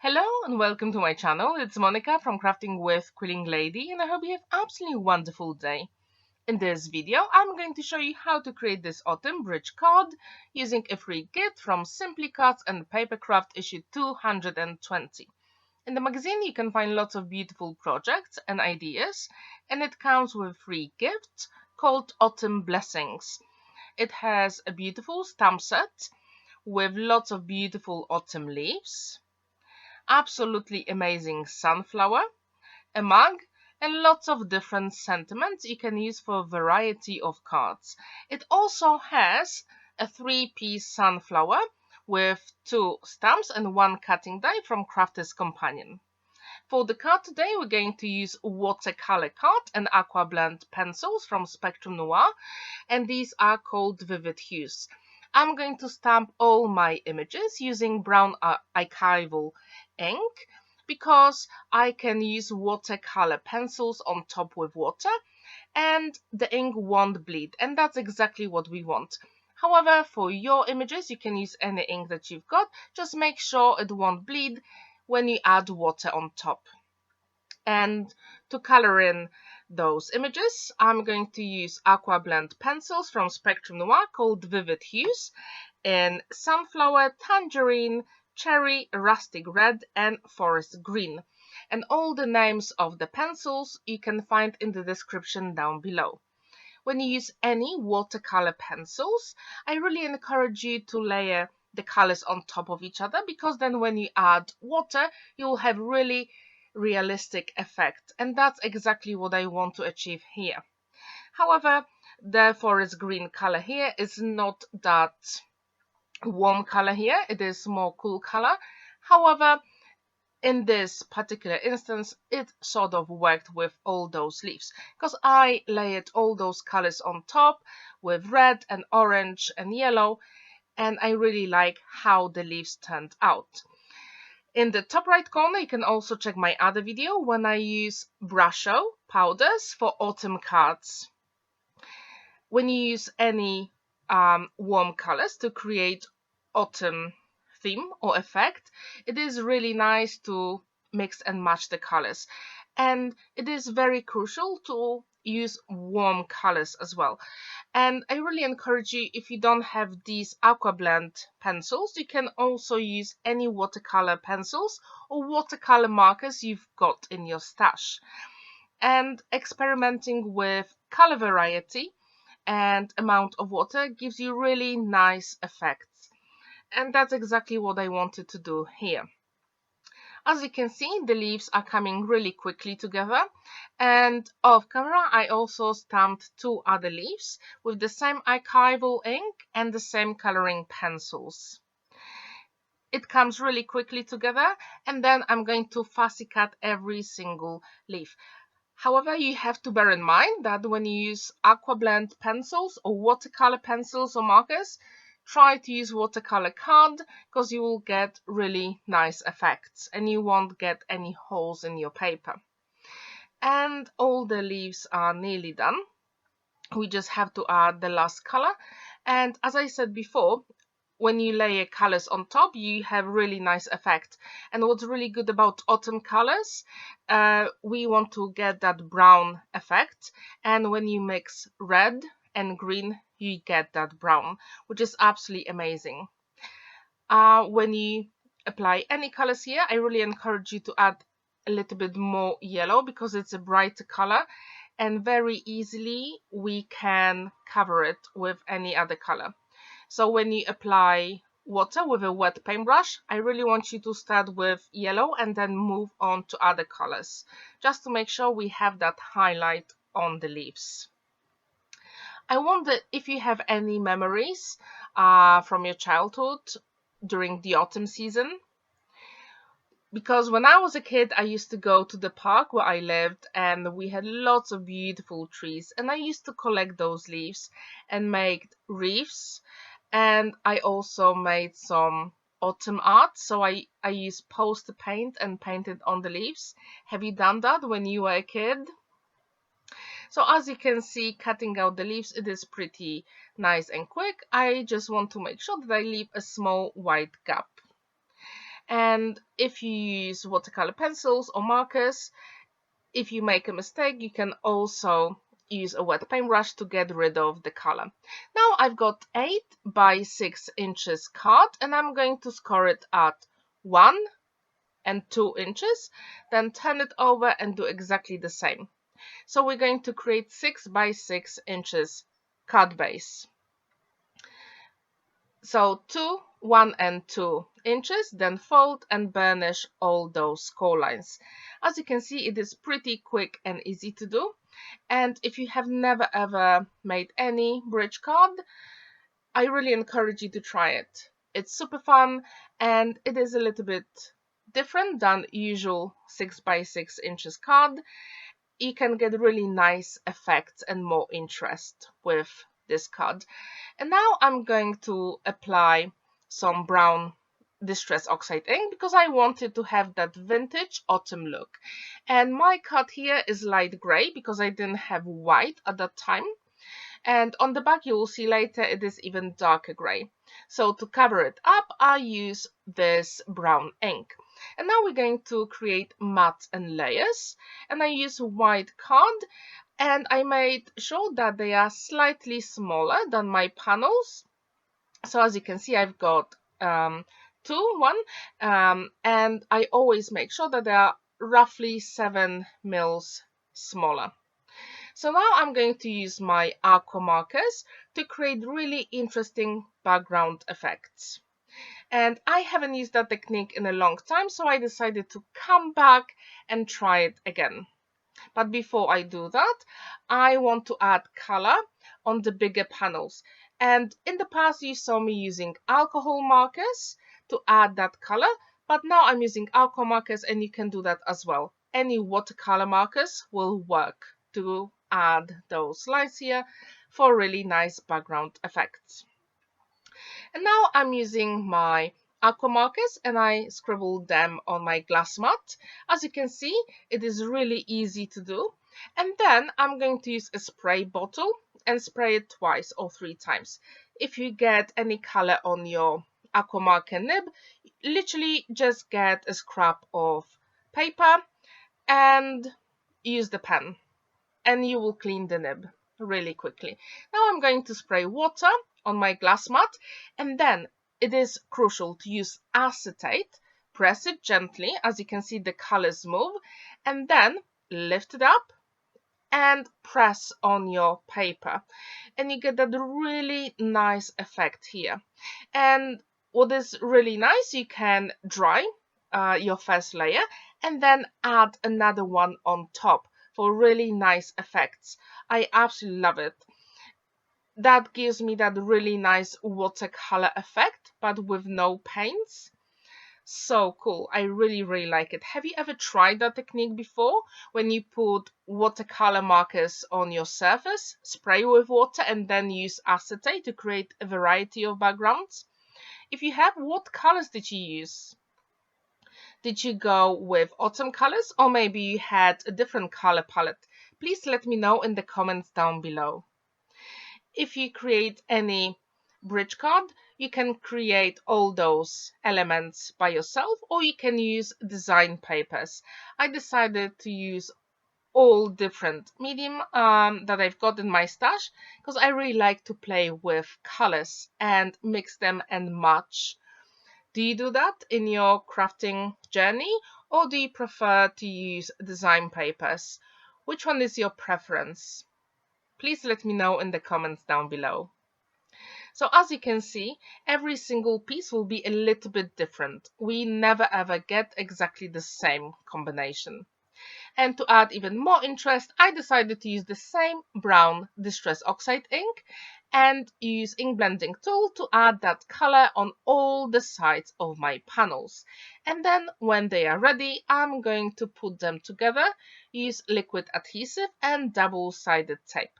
Hello and welcome to my channel. It's Monica from Crafting with Quilling Lady, and I hope you have an absolutely wonderful day. In this video, I'm going to show you how to create this autumn bridge card using a free kit from Simply Cards and Papercraft issue 220. In the magazine, you can find lots of beautiful projects and ideas, and it comes with a free gift called Autumn Blessings. It has a beautiful stamp set with lots of beautiful autumn leaves, absolutely amazing sunflower, a mug, and lots of different sentiments you can use for a variety of cards. It also has a 3-piece sunflower with 2 stamps and 1 cutting die from Crafter's Companion. For the card today, we're going to use Watercolour card and Aqua Blend Pencils from Spectrum Noir, and these are called Vivid Hues. I'm going to stamp all my images using brown Archival ink because I can use watercolor pencils on top with water and the ink won't bleed, and that's exactly what we want. However, for your images you can use any ink that you've got, just make sure it won't bleed when you add water on top. And to color in those images, I'm going to use Aqua Blend Pencils from Spectrum Noir called Vivid Hues in Sunflower, Tangerine, Cherry, Rustic Red and Forest Green. And all the names of the pencils you can find in the description down below. When you use any watercolor pencils, I really encourage you to layer the colors on top of each other, because then when you add water, you'll have really realistic effect, and that's exactly what I want to achieve here. However, the forest green color here is not that warm color here, it is more cool color. However, in this particular instance, it sort of worked with all those leaves because I layered all those colors on top with red and orange and yellow, and I really like how the leaves turned out. In the top right corner, you can also check my other video when I use Brusho powders for autumn cards. When you use any warm colors to create autumn theme or effect, it is really nice to mix and match the colors. And it is very crucial to use warm colors as well. And I really encourage you, if you don't have these Aqua Blend pencils, you can also use any watercolor pencils or watercolor markers you've got in your stash. And experimenting with color variety and amount of water gives you really nice effects. And that's exactly what I wanted to do here. As you can see, the leaves are coming really quickly together, and off camera I also stamped 2 other leaves with the same archival ink and the same coloring pencils. It comes really quickly together, and then I'm going to fussy cut every single leaf. However, you have to bear in mind that when you use Aqua Blend pencils or watercolor pencils or markers, try to use watercolor card because you will get really nice effects and you won't get any holes in your paper. And all the leaves are nearly done. We just have to add the last color. And as I said before, when you layer colors on top, you have really nice effect. And what's really good about autumn colors, we want to get that brown effect. And when you mix red and green, you get that brown, which is absolutely amazing. When you apply any colors here, I really encourage you to add a little bit more yellow because it's a brighter color, and very easily we can cover it with any other color. So when you apply water with a wet paintbrush, I really want you to start with yellow and then move on to other colors, just to make sure we have that highlight on the leaves. I wonder if you have any memories from your childhood during the autumn season. Because when I was a kid, I used to go to the park where I lived, and we had lots of beautiful trees, and I used to collect those leaves and make wreaths. And I also made some autumn art, so I used poster paint and painted on the leaves. Have you done that when you were a kid? So as you can see, cutting out the leaves, it is pretty nice and quick. I just want to make sure that I leave a small white gap. And if you use watercolor pencils or markers, if you make a mistake, you can also use a wet paintbrush to get rid of the color. Now I've got 8 by 6 inches card, and I'm going to score it at 1 and 2 inches, then turn it over and do exactly the same. So we're going to create 6 by 6 inches card base. So 2, 1 and 2 inches, then fold and burnish all those score lines. As you can see, it is pretty quick and easy to do. And if you have never ever made any bridge card, I really encourage you to try it. It's super fun, and it is a little bit different than usual 6 by 6 inches card. You can get really nice effects and more interest with this card. And now I'm going to apply some brown distress oxide ink because I wanted to have that vintage autumn look. And my card here is light gray because I didn't have white at that time. And on the back you will see later it is even darker gray. So to cover it up, I use this brown ink. And now we're going to create mats and layers. And I use white card, and I made sure that they are slightly smaller than my panels. So as you can see, I've got 1, and I always make sure that they are roughly 7 mils smaller. So now I'm going to use my aqua markers to create really interesting background effects. And I haven't used that technique in a long time, so I decided to come back and try it again. But before I do that, I want to add color on the bigger panels. And in the past, you saw me using alcohol markers to add that color, but now I'm using aqua markers, and you can do that as well. Any watercolor markers will work to add those lines here for really nice background effects. And now I'm using my aqua markers, and I scribbled them on my glass mat. As you can see, it is really easy to do. And then I'm going to use a spray bottle and spray it twice or 3 times. If you get any color on your aqua marker nib, literally just get a scrap of paper and use the pen, and you will clean the nib really quickly. Now I'm going to spray water on my glass mat, and then it is crucial to use acetate. Press it gently, as you can see the colors move, and then lift it up and press on your paper, and you get that really nice effect here. And what is really nice, you can dry your first layer and then add another one on top for really nice effects. I absolutely love it. That gives me that really nice watercolor effect, but with no paints. So cool. I really like it. Have you ever tried that technique before, when you put watercolor markers on your surface, spray with water, and then use acetate to create a variety of backgrounds? If you have, what colors did you use? Did you go with autumn colors, or maybe you had a different color palette? Please let me know in the comments down below. If you create any bridge card, you can create all those elements by yourself, or you can use design papers. I decided to use all different medium that I've got in my stash because I really like to play with colors and mix them and match. Do you do that in your crafting journey, or do you prefer to use design papers? Which one is your preference? Please let me know in the comments down below. So as you can see, every single piece will be a little bit different. We never ever get exactly the same combination. And to add even more interest, I decided to use the same brown Distress Oxide ink and use ink blending tool to add that color on all the sides of my panels. And then when they are ready, I'm going to put them together, use liquid adhesive and double-sided tape.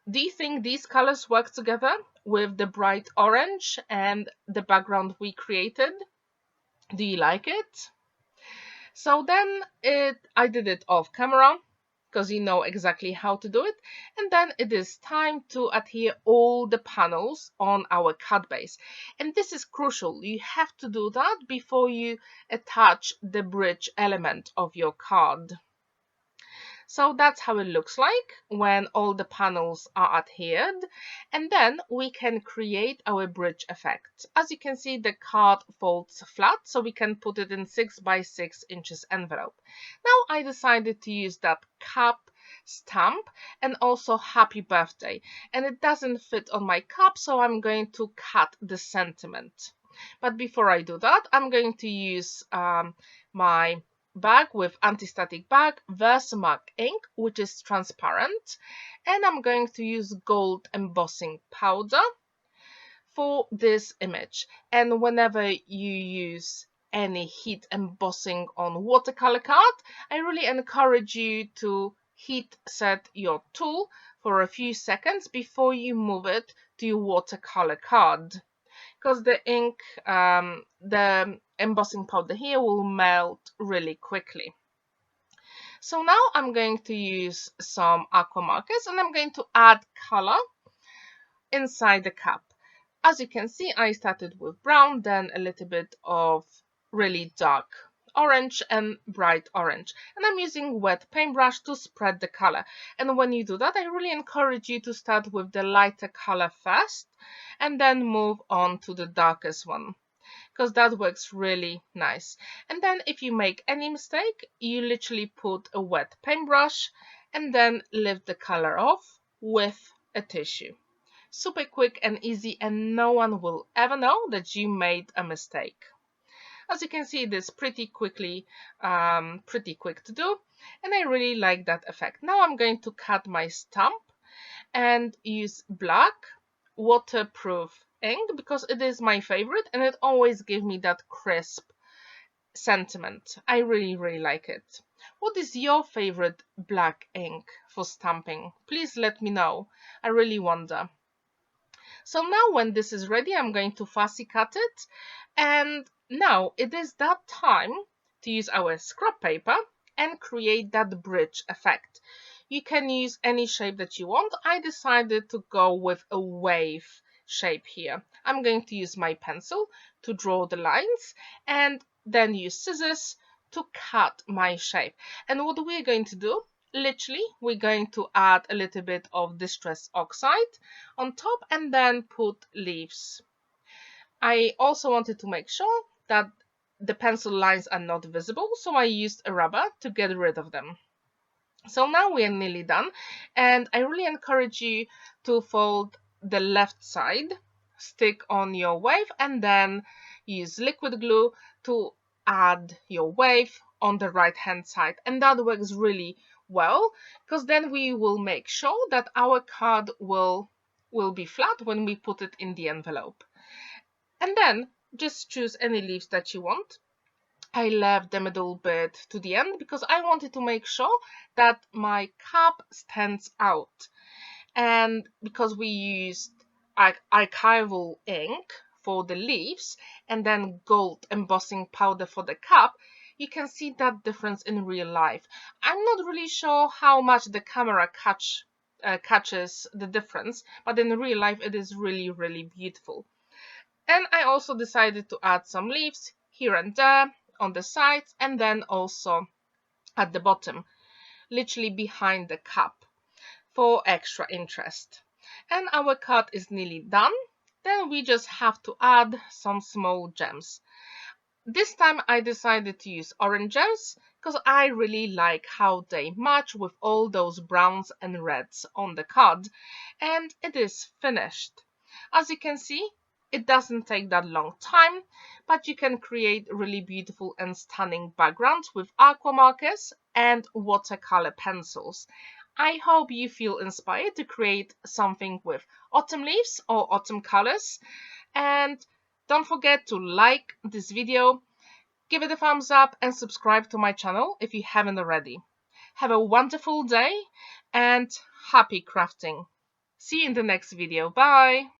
Do you think these colors work together with the bright orange and the background we created? Do you like it? So then I did it off camera, because you know exactly how to do it. And then it is time to adhere all the panels on our card base. And this is crucial. You have to do that before you attach the bridge element of your card. So that's how it looks like when all the panels are adhered. And then we can create our bridge effect. As you can see, the card folds flat, so we can put it in 6 by 6 inches envelope. Now I decided to use that cup stamp and also happy birthday. And it doesn't fit on my cup, so I'm going to cut the sentiment. But before I do that, I'm going to use my bag with anti-static bag, Versamark ink, which is transparent, and I'm going to use gold embossing powder for this image. And whenever you use any heat embossing on watercolor card, I really encourage you to heat set your tool for a few seconds before you move it to your watercolor card, because the ink, the embossing powder here will melt really quickly. So now I'm going to use some aqua markers and I'm going to add color inside the cup. As you can see, I started with brown, then a little bit of really dark orange and bright orange, and I'm using wet paintbrush to spread the color. And when you do that, I really encourage you to start with the lighter color first and then move on to the darkest one, because that works really nice. And then if you make any mistake, you literally put a wet paintbrush and then lift the color off with a tissue. Super quick and easy, and no one will ever know that you made a mistake. As you can see, it is pretty quick to do, and I really like that effect. Now I'm going to cut my stamp and use black waterproof ink because it is my favorite and it always gives me that crisp sentiment. I really like it. What is your favorite black ink for stamping? Please let me know. I really wonder. So now when this is ready, I'm going to fussy cut it, and now it is that time to use our scrap paper and create that bridge effect. You can use any shape that you want. I decided to go with a wave shape here. I'm going to use my pencil to draw the lines and then use scissors to cut my shape. And what we're going to do, literally, we're going to add a little bit of distress oxide on top and then put leaves. I also wanted to make sure that the pencil lines are not visible, so I used a rubber to get rid of them. So now we are nearly done, and I really encourage you to fold the left side, stick on your wave, and then use liquid glue to add your wave on the right hand side. And that works really well, because then we will make sure that our card will be flat when we put it in the envelope. And then just choose any leaves that you want. I left the middle bit to the end because I wanted to make sure that my cup stands out. And because we used Archival ink for the leaves and then gold embossing powder for the cup, you can see that difference in real life. I'm not really sure how much the camera catches the difference, but in real life it is really beautiful. And I also decided to add some leaves here and there on the sides and then also at the bottom, literally behind the cup, for extra interest. And our card is nearly done. Then we just have to add some small gems. This time I decided to use orange gems because I really like how they match with all those browns and reds on the card. And it is finished. As you can see, it doesn't take that long time, but you can create really beautiful and stunning backgrounds with aqua markers and watercolor pencils. I hope you feel inspired to create something with autumn leaves or autumn colors. And don't forget to like this video, give it a thumbs up and subscribe to my channel if you haven't already. Have a wonderful day and happy crafting. See you in the next video. Bye!